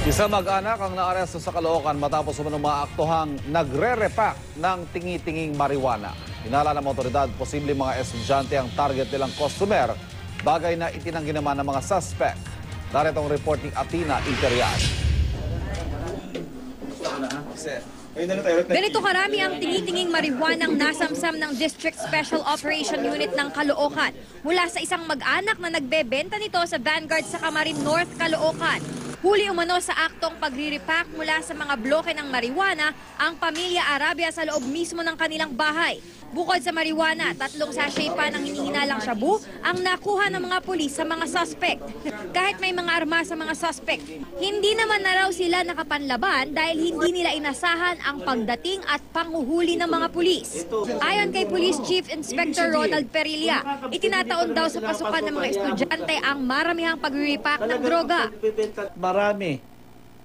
Isang mag-anak ang naaresto sa Caloocan matapos umanong maaktuhang nagre-repack ng tingi-tinging marijuana. Hinala ng otoridad, posible mga estudyante ang target nilang customer, bagay na itinanggi naman ng mga suspect. Narito ang report ni Atina Imperial. Ganito karami ang tingi-tinging marijuanang nasamsam ng District Special Operation Unit ng Caloocan mula sa isang mag-anak na nagbebenta nito sa Vanguard sa Camarin North, Caloocan. Huli umano sa aktong pagre-repack mula sa mga bloke ng marijuana ang pamilya Arabia sa loob mismo ng kanilang bahay. Bukod sa marijuana, 3 sachet pa ng hinihinalang shabu ang nakuha ng mga pulis sa mga suspect. Kahit may mga arma sa mga suspect, hindi naman na raw sila nakapanlaban dahil hindi nila inasahan ang pagdating at panghuhuli ng mga pulis. Ayon kay Police Chief Inspector Ronald Perilla, itinataon daw sa pasukan ng mga estudyante ang maramihang pagre-repack ng droga. Marami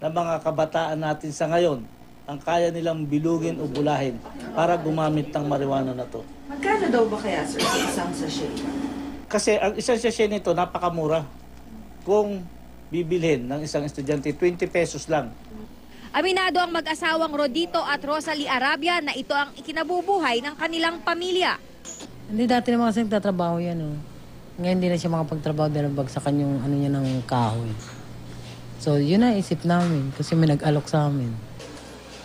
na mga kabataan natin sa ngayon ang kaya nilang bilugin o bulahin para gumamit ng marijuana na to. Magkano daw ba kaya, sir, sa isang sachet? Kasi ang isang sachet nito napakamura. Kung bibilhin ng isang estudyante, 20 pesos lang. Aminado ang mag-asawang Rodito at Rosalie Arabia na ito ang ikinabubuhay ng kanilang pamilya. Hindi, dati naman kasi nagtatrabaho yan. Oh. Ngayon hindi na siya makapagtrabaho dahil bagsakan yung ano niya ng kahoy. So yun na isip namin kasi may nag-alok sa amin.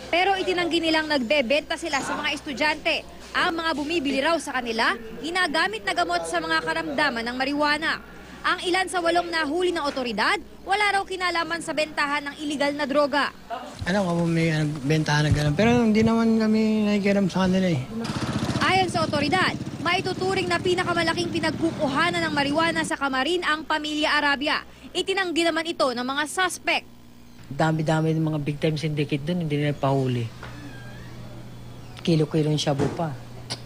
Pero itinanggi nilang nagbebenta sila sa mga estudyante. Ang mga bumibili raw sa kanila, ginagamit na gamot sa mga karamdaman ng marijuana. Ang ilan sa 8 nahuli ng otoridad, wala raw kinalaman sa bentahan ng iligal na droga. Alam ko may bentahan na gano'n, pero hindi naman kami nakikiram sa kanila eh. Ayon sa otoridad, maituturing na pinakamalaking pinagkukuhanan ng marijuana sa Camarin ang pamilya Arabia. Itinanggi naman ito ng mga suspect. Dami-dami ng mga big time syndicate doon, hindi nila pahuli. Kilo-kilo yung shabu pa.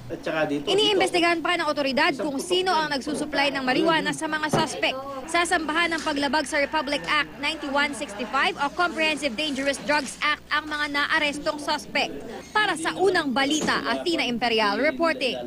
At saka dito, Iniimbestigahan pa ng otoridad kung sino ang nagsusupply ng marijuana sa mga suspect. Sasambahan ng paglabag sa Republic Act 9165 o Comprehensive Dangerous Drugs Act ang mga naarestong suspect. Para sa unang balita, Athena Imperial reporting.